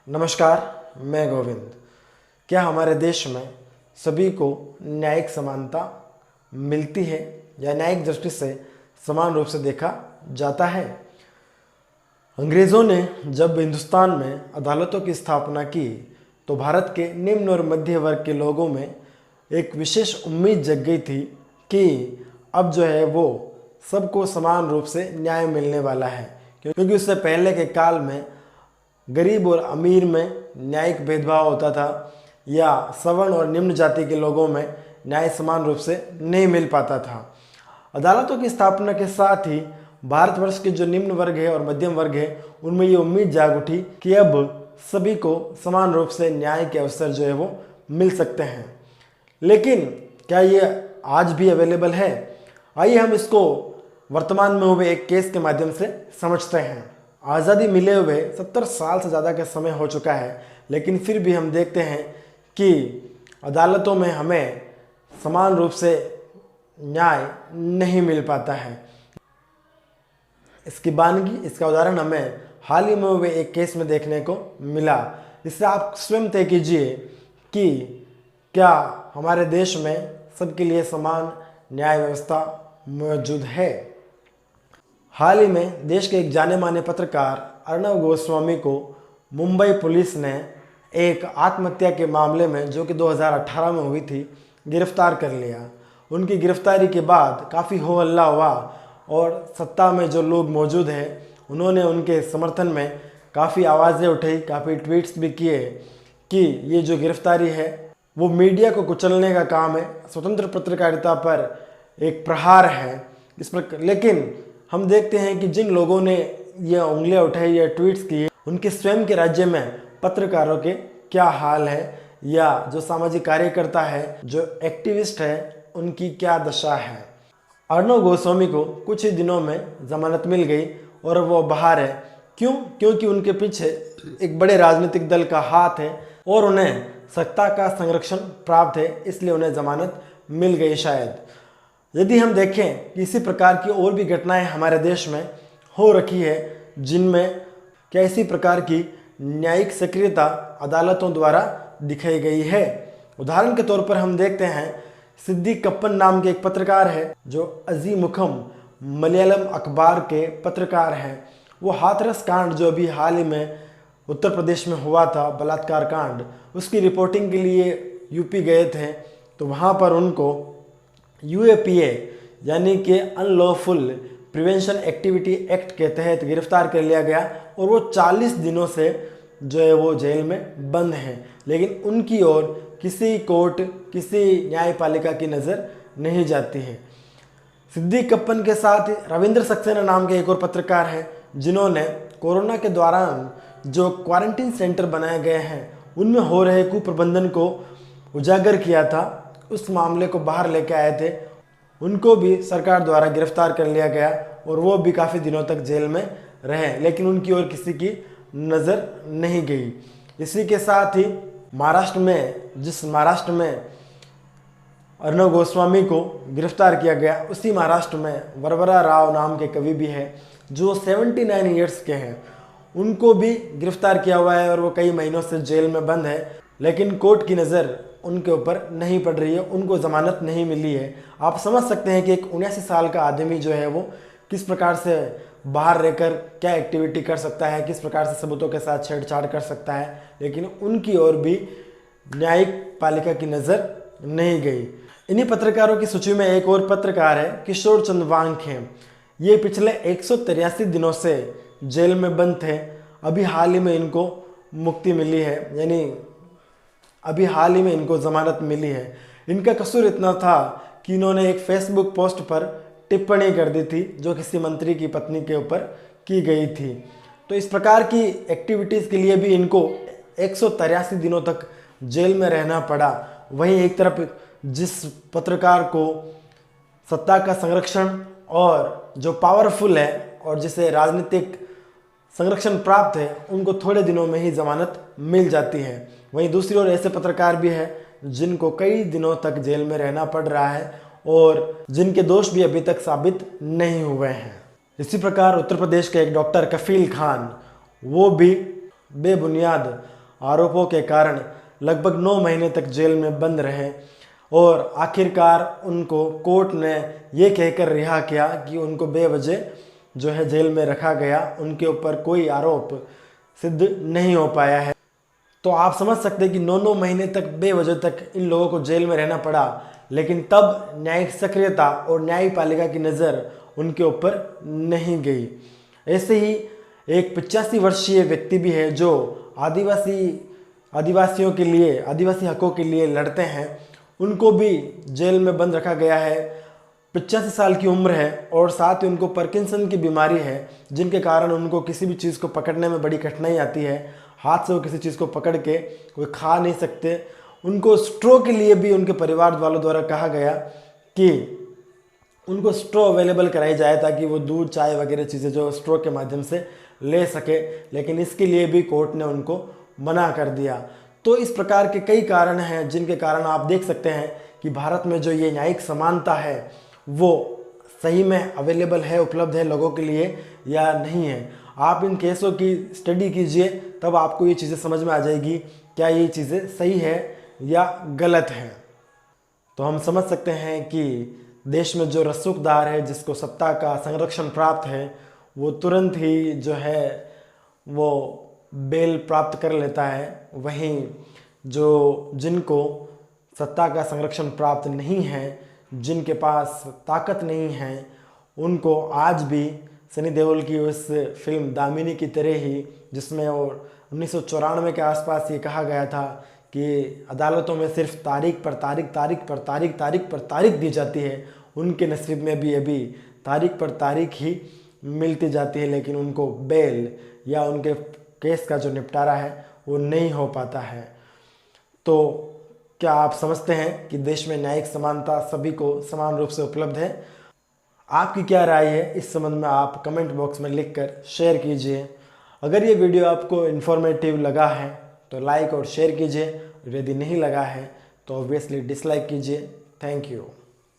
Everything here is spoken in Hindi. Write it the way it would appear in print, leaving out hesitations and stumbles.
नमस्कार, मैं गोविंद। क्या हमारे देश में सभी को न्यायिक समानता मिलती है या न्यायिक दृष्टि से समान रूप से देखा जाता है? अंग्रेज़ों ने जब हिंदुस्तान में अदालतों की स्थापना की तो भारत के निम्न और मध्य वर्ग के लोगों में एक विशेष उम्मीद जग गई थी कि अब जो है वो सबको समान रूप से न्याय मिलने वाला है, क्योंकि उससे पहले के काल में गरीब और अमीर में न्यायिक भेदभाव होता था या सवर्ण और निम्न जाति के लोगों में न्याय समान रूप से नहीं मिल पाता था। अदालतों की स्थापना के साथ ही भारतवर्ष के जो निम्न वर्ग है और मध्यम वर्ग है उनमें ये उम्मीद जाग उठी कि अब सभी को समान रूप से न्याय के अवसर जो है वो मिल सकते हैं। लेकिन क्या ये आज भी अवेलेबल है? आइए हम इसको वर्तमान में हुए एक केस के माध्यम से समझते हैं। आज़ादी मिले हुए 70 साल से ज़्यादा का समय हो चुका है, लेकिन फिर भी हम देखते हैं कि अदालतों में हमें समान रूप से न्याय नहीं मिल पाता है। इसका उदाहरण हमें हाल ही में हुए एक केस में देखने को मिला। इससे आप स्वयं तय कीजिए कि क्या हमारे देश में सबके लिए समान न्याय व्यवस्था मौजूद है। हाल ही में देश के एक जाने माने पत्रकार अर्णव गोस्वामी को मुंबई पुलिस ने एक आत्महत्या के मामले में, जो कि 2018 में हुई थी, गिरफ्तार कर लिया। उनकी गिरफ्तारी के बाद काफ़ी हो हल्ला हुआ और सत्ता में जो लोग मौजूद हैं उन्होंने उनके समर्थन में काफ़ी आवाज़ें उठाई, काफ़ी ट्वीट्स भी किए कि ये जो गिरफ्तारी है वो मीडिया को कुचलने का काम है, स्वतंत्र पत्रकारिता पर एक प्रहार है। लेकिन हम देखते हैं कि जिन लोगों ने ये उंगलियां उठाई या ट्वीट्स किए उनके स्वयं के राज्य में पत्रकारों के क्या हाल है, या जो सामाजिक कार्यकर्ता है, जो एक्टिविस्ट है, उनकी क्या दशा है। अर्णव गोस्वामी को कुछ ही दिनों में जमानत मिल गई और वो बाहर है। क्यों? क्योंकि उनके पीछे एक बड़े राजनीतिक दल का हाथ है और उन्हें सत्ता का संरक्षण प्राप्त है, इसलिए उन्हें जमानत मिल गई शायद। यदि हम देखें कि इसी प्रकार की और भी घटनाएं हमारे देश में हो रखी है जिनमें क्या इसी प्रकार की न्यायिक सक्रियता अदालतों द्वारा दिखाई गई है। उदाहरण के तौर पर हम देखते हैं सिद्दीक कप्पन नाम के एक पत्रकार है जो अजीमुखम मलयालम अखबार के पत्रकार हैं। वो हाथरस कांड जो अभी हाल ही में उत्तर प्रदेश में हुआ था, बलात्कार कांड, उसकी रिपोर्टिंग के लिए यूपी गए थे। तो वहाँ पर उनको UAPA यानी कि अनलॉफुल प्रिवेंशन एक्टिविटी एक्ट के तहत गिरफ्तार कर लिया गया और वो 40 दिनों से जो है वो जेल में बंद हैं। लेकिन उनकी ओर किसी कोर्ट, किसी न्यायपालिका की नज़र नहीं जाती है। सिद्दीक कप्पन के साथ रविंद्र सक्सेना नाम के एक और पत्रकार हैं जिन्होंने कोरोना के दौरान जो क्वारंटीन सेंटर बनाए गए हैं उनमें हो रहे कुप्रबंधन को उजागर किया था, उस मामले को बाहर लेके आए थे। उनको भी सरकार द्वारा गिरफ्तार कर लिया गया और वो भी काफ़ी दिनों तक जेल में रहे, लेकिन उनकी ओर किसी की नज़र नहीं गई। इसी के साथ ही जिस महाराष्ट्र में अर्णव गोस्वामी को गिरफ्तार किया गया, उसी महाराष्ट्र में वरवरा राव नाम के कवि भी हैं जो 79 ईयर्स के हैं। उनको भी गिरफ्तार किया हुआ है और वो कई महीनों से जेल में बंद है, लेकिन कोर्ट की नज़र उनके ऊपर नहीं पड़ रही है, उनको ज़मानत नहीं मिली है। आप समझ सकते हैं कि एक 79 साल का आदमी जो है वो किस प्रकार से बाहर रहकर क्या एक्टिविटी कर सकता है, किस प्रकार से सबूतों के साथ छेड़छाड़ कर सकता है, लेकिन उनकी ओर भी न्यायिक पालिका की नज़र नहीं गई। इन्हीं पत्रकारों की सूची में एक और पत्रकार है किशोर चंद वांगखेम। ये पिछले 183 दिनों से जेल में बंद थे। अभी हाल ही में इनको मुक्ति मिली है, यानी अभी हाल ही में इनको ज़मानत मिली है। इनका कसूर इतना था कि इन्होंने एक फेसबुक पोस्ट पर टिप्पणी कर दी थी जो किसी मंत्री की पत्नी के ऊपर की गई थी। तो इस प्रकार की एक्टिविटीज़ के लिए भी इनको 183 दिनों तक जेल में रहना पड़ा। वहीं एक तरफ जिस पत्रकार को सत्ता का संरक्षण और जो पावरफुल है और जिसे राजनीतिक संरक्षण प्राप्त है, उनको थोड़े दिनों में ही ज़मानत मिल जाती है। वहीं दूसरी ओर ऐसे पत्रकार भी हैं जिनको कई दिनों तक जेल में रहना पड़ रहा है और जिनके दोष भी अभी तक साबित नहीं हुए हैं। इसी प्रकार उत्तर प्रदेश के एक डॉक्टर कफील खान, वो भी बेबुनियाद आरोपों के कारण लगभग 9 महीने तक जेल में बंद रहे और आखिरकार उनको कोर्ट ने ये कहकर रिहा किया कि उनको बेवजह जो है जेल में रखा गया, उनके ऊपर कोई आरोप सिद्ध नहीं हो पाया है। तो आप समझ सकते हैं कि 9 महीने तक बेवजह तक इन लोगों को जेल में रहना पड़ा, लेकिन तब न्यायिक सक्रियता और न्यायपालिका की नज़र उनके ऊपर नहीं गई। ऐसे ही एक 85 वर्षीय व्यक्ति भी है जो आदिवासियों के लिए, आदिवासी हकों के लिए लड़ते हैं, उनको भी जेल में बंद रखा गया है। 85 साल की उम्र है और साथ ही उनको पार्किंसन की बीमारी है, जिनके कारण उनको किसी भी चीज़ को पकड़ने में बड़ी कठिनाई आती है। हाथ से वो किसी चीज़ को पकड़ के कोई खा नहीं सकते। उनको स्ट्रो के लिए भी उनके परिवार वालों द्वारा कहा गया कि उनको स्ट्रो अवेलेबल कराई जाए ताकि वो दूध, चाय वगैरह चीज़ें जो स्ट्रो के माध्यम से ले सके, लेकिन इसके लिए भी कोर्ट ने उनको मना कर दिया। तो इस प्रकार के कई कारण हैं जिनके कारण आप देख सकते हैं कि भारत में जो ये न्यायिक समानता है वो सही में अवेलेबल है, उपलब्ध है लोगों के लिए या नहीं है। आप इन केसों की स्टडी कीजिए, तब आपको ये चीज़ें समझ में आ जाएगी क्या ये चीज़ें सही है या गलत है। तो हम समझ सकते हैं कि देश में जो रसूखदार है, जिसको सत्ता का संरक्षण प्राप्त है, वो तुरंत ही जो है वो बेल प्राप्त कर लेता है। वहीं जिनको सत्ता का संरक्षण प्राप्त नहीं है, जिनके पास ताकत नहीं है, उनको आज भी सनी देओल की उस फिल्म दामिनी की तरह ही, जिसमें वो 1994 के आसपास ये कहा गया था कि अदालतों में सिर्फ तारीख पर तारीख दी जाती है, उनके नसीब में भी अभी तारीख पर तारीख ही मिलती जाती है, लेकिन उनको बेल या उनके केस का जो निपटारा है वो नहीं हो पाता है। तो क्या आप समझते हैं कि देश में न्यायिक समानता सभी को समान रूप से उपलब्ध है? आपकी क्या राय है इस संबंध में आप कमेंट बॉक्स में लिखकर शेयर कीजिए। अगर ये वीडियो आपको इन्फॉर्मेटिव लगा है तो लाइक और शेयर कीजिए, और यदि नहीं लगा है तो ऑब्वियसली डिसलाइक कीजिए। Thank you.